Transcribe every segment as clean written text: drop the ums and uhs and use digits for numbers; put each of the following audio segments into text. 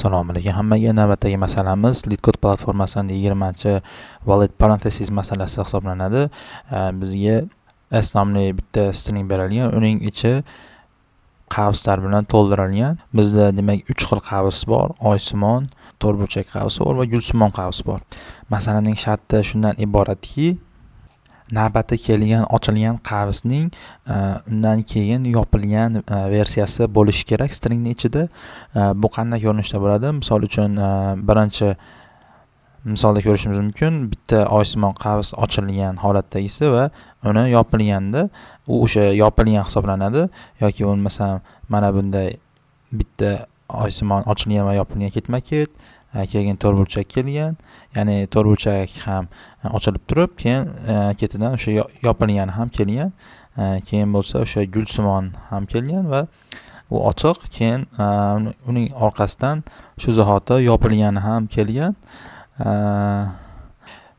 Assalomu alaykum hammaga. Navbatdagi masalamiz LeetCode platformasining 20-valid parenthesis masalasi hisoblanadi. Bizga s nomli bitta string berilgan, uning ichi qavslar bilan to'ldirilgan. Bizda demak 3 xil qavs bor: oysimon, to'rtburchak qavs bor va gulsimon qavs bor. Masalaning sharti shundan iboratki, navbatda kelgan ochilgan qavsning undan keyin yopilgan versiyasi bo'lishi kerak stringning ichida. Bu qanday ko'rinishda bo'ladi? Misol uchun birinchi misolda ko'rishimiz mumkin. Bitta oysimon qavs ochilgan holatdagisi va uni yopilganda u o'sha yopilgan hisoblanadi, yoki bo'lmasam mana bunday bitta oysimon ochilgan va yopilgan ketma-ket, keyin to'rtburchak kelgan, ya'ni to'rtburchak ham ochilib turib, keyin ketidan o'sha yopilgani ham kelgan, keyin bo'lsa o'sha gulsimon ham kelgan va u ochiq, keyin uning orqasidan shu zahoti yopilgani ham kelgan.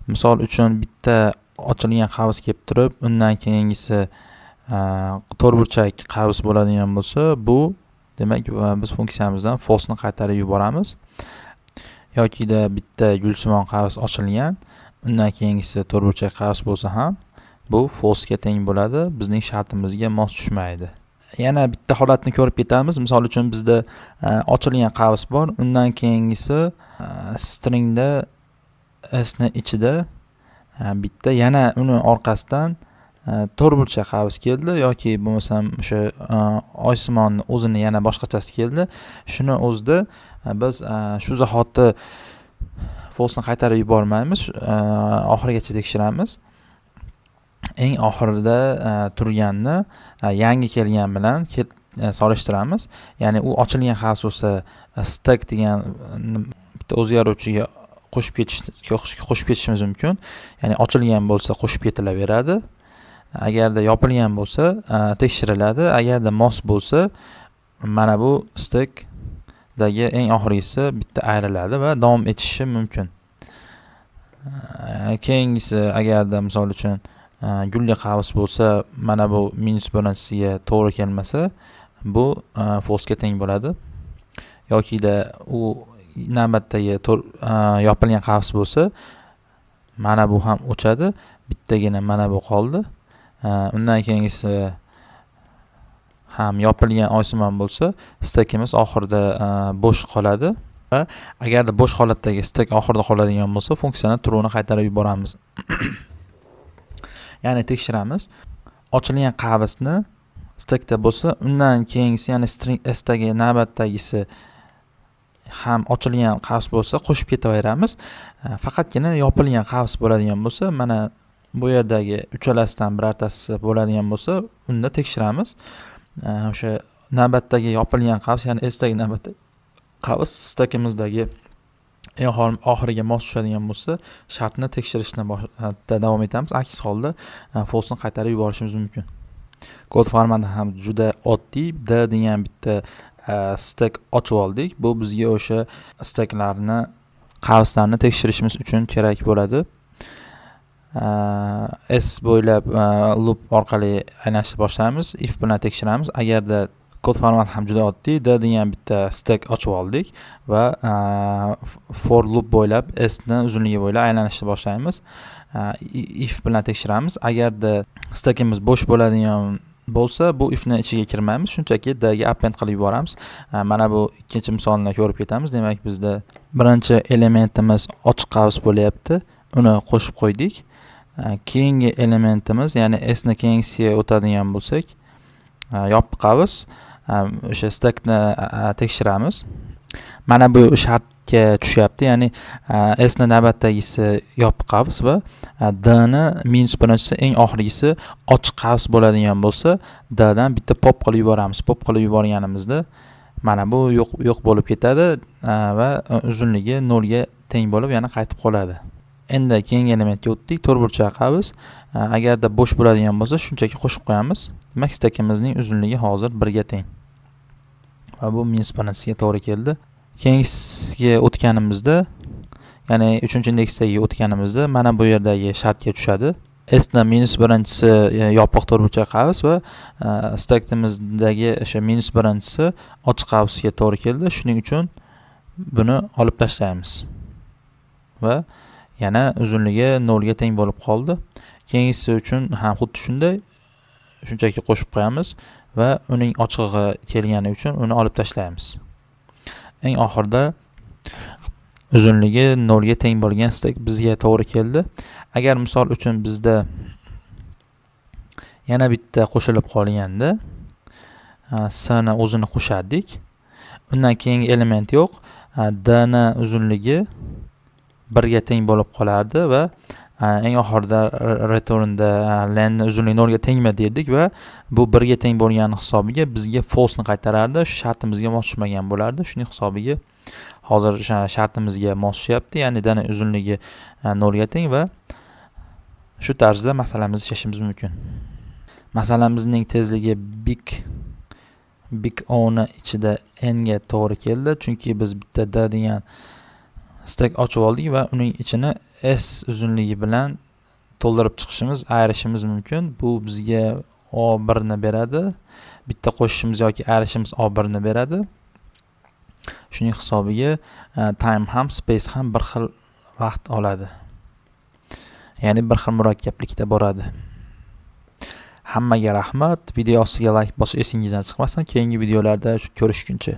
Misol uchun bitta ochilgan qavs kelib turib, undan keyingisi to'rtburchak qavs bo'ladigan bo'lsa, bu demak biz funksiyamizdan false ni qaytarib yuboramiz. Yokida bitta gulsimon qavs ochilgan, undan keyingisi to'rtburchak qavs bo'lsa ham bu false ga teng bo'ladi, bizning shartimizga mos tushmaydi. Yana bitta holatni ko'rib ketamiz. Misol uchun bizda ochilgan qavs bor, undan keyingisi stringda s ni ichida bitta yana uni orqasidan to'rtburchak qavs keldi, yoki bo'lmasam o'sha oysimonni o'zini yana boshqachasi keldi. Shuni o'zida biz shu zahoti false ni qaytarib yubormaymiz, oxirigacha tekshiramiz. Eng oxirida turganni yangi kelgan bilan solishtiramiz. Ya'ni u ochilgan qavs bo'lsa stack degan bitta o'zgaruvchiga qo'shib ketishimiz mumkin. Ya'ni ochilgan bo'lsa qo'shib ketilaveradi. Agarda yopilgan bo'lsa tekshiriladi. Agarda mos bo'lsa mana bu stack dagi eng oxirgisi bitta ayriladi va davom etishi mumkin. Keyingisi agarda misol uchun gulli qavs bo'lsa, mana bu minus birinchisiga to'g'ri kelmasa, bu false ga teng bo'ladi. Yokida u navbatdagi yopilgan qavs bo'lsa, mana bu ham o'chadi, bittagina mana bu qoldi. Undan keyingisi ham yopilgan oysimon bo'lsa, stackimiz oxirida bo'sh qoladi. Va agarda bo'sh holatdagi stack oxirida qoladigan bo'lsa, funksiyani true'ni qaytarib yuboramiz. Ya'ni tekshiramiz. Ochilgan qavsni stackda bo'lsa, undan keyingisi, ya'ni string s dagi navbatdagisi ham ochilgan qavs bo'lsa qo'shib ketaveramiz. Faqatgina yopilgan qavs bo'ladigan bo'lsa, mana bu yerdagi uchalasidan birortasi bo'ladigan bo'lsa, unda tekshiramiz. O'sha navbatdagi yopilgan qavs, ya'ni s dagi navbatdagi qavs stackimizdagi eng oxiriga mos tushadigan bo'lsa, shartni tekshirishni davom etamiz. Aks holda false ni qaytarib yuborishimiz mumkin. Kod formati ham juda oddiy. D degan bitta stack ochib oldik. Bu bizga o'sha stacklarni, qavslarni tekshirishimiz uchun kerak bo'ladi. S bo'ylab loop orqali aylanishni boshlaymiz. If bilan tekshiramiz. Agarda kod formati ham juda oddiy. D degan bitta stack ochib oldik va for loop bo'ylab s ni uzunligi bo'ylab aylanishni boshlaymiz. If bilan tekshiramiz. Agarda stackimiz bo'sh bo'ladigan bo'lsa, bu if ni ichiga kirmaymiz, shunchaki d ga append qilib yuboramiz. Mana bu ikkinchi misolni ko'rib ketamiz. Demak, bizda birinchi elementimiz ochiq qavs bo'lyapti. Uni qo'shib qo'ydik. Keyingi elementimiz, ya'ni s ni keyingisiga o'tadigan bo'lsak, yopiq qavs, o'sha stackni tekshiramiz. Mana bu shartga tushyapti, ya'ni s ni navbatdagisi yopiq qavs va d ni minus birinchisi eng oxirgisi ochiq qavs bo'ladigan bo'lsa, d dan bitta pop qilib yuboramiz. Pop qilib yuborganimizda mana bu yo'q bo'lib ketadi va uzunligi 0 ga teng bo'lib yana qaytib qoladi. Endi keyingi elementga o'tdik. To'rtburchak qavs. Agarda bo'sh bo'ladigan bo'lsa, shunchaki qo'shib qo'yamiz. Demak, stackimizning uzunligi hozir 1 ga teng. Va bu minus birinchisiga to'g'ri keldi. Keyingisiga o'tganimizda, ya'ni 3-indeksdagi o'tganimizda mana bu yerdagi shartga tushadi. S ni minus birinchisi yopiq to'rtburchak qavs va stackimizdagi o'sha minus birinchisi ochiq qavsga to'g'ri keldi. Shuning uchun buni olib tashlaymiz va yana uzunligi 0 ga teng bo'lib qoldi. Keyingisi uchun ham xuddi shunday shunchaki qo'shib qo'yamiz va uning ochig'i kelgani uchun uni olib tashlaymiz. Eng oxirida uzunligi 0 ga teng bo'lgan stek bizga to'g'ri keldi. Agar misol uchun bizda yana bitta qo'shilib qolganda s ni o'zini qo'shardik. Undan keyingi element yo'q. D ni uzunligi 1 ga teng bo'lib qolardi va eng oxirida returnda len uzunligi 0 ga tengmi derdik va bu 1 ga teng bo'lgani hisobiga bizga false ni qaytarardi. Shu shartimizga mos tushmagan bo'lardi. Shuning hisobiga hozir shartimizga mos tushyapti. Ya'ni d ni uzunligi 0 ga teng va shu tarzda masalamizni yechishimiz mumkin. Masalamizning tezligi big O ni ichida n ga to'g'ri keldi, chunki biz bitta d degan stek ochib oldik va uning ichini s uzunligi bilan to'ldirib chiqishimiz, ayirishimiz mumkin. Bu bizga O1 ni beradi. Bitta qo'shishimiz yoki ayirishimiz O1 ni beradi. Shuning hisobiga time ham space ham bir xil vaqt oladi. Ya'ni bir xil murakkablikda boradi. Hammaga rahmat. Video ostiga like bosish esingizdan chiqmasin. Keyingi videolarda ko'rishguncha.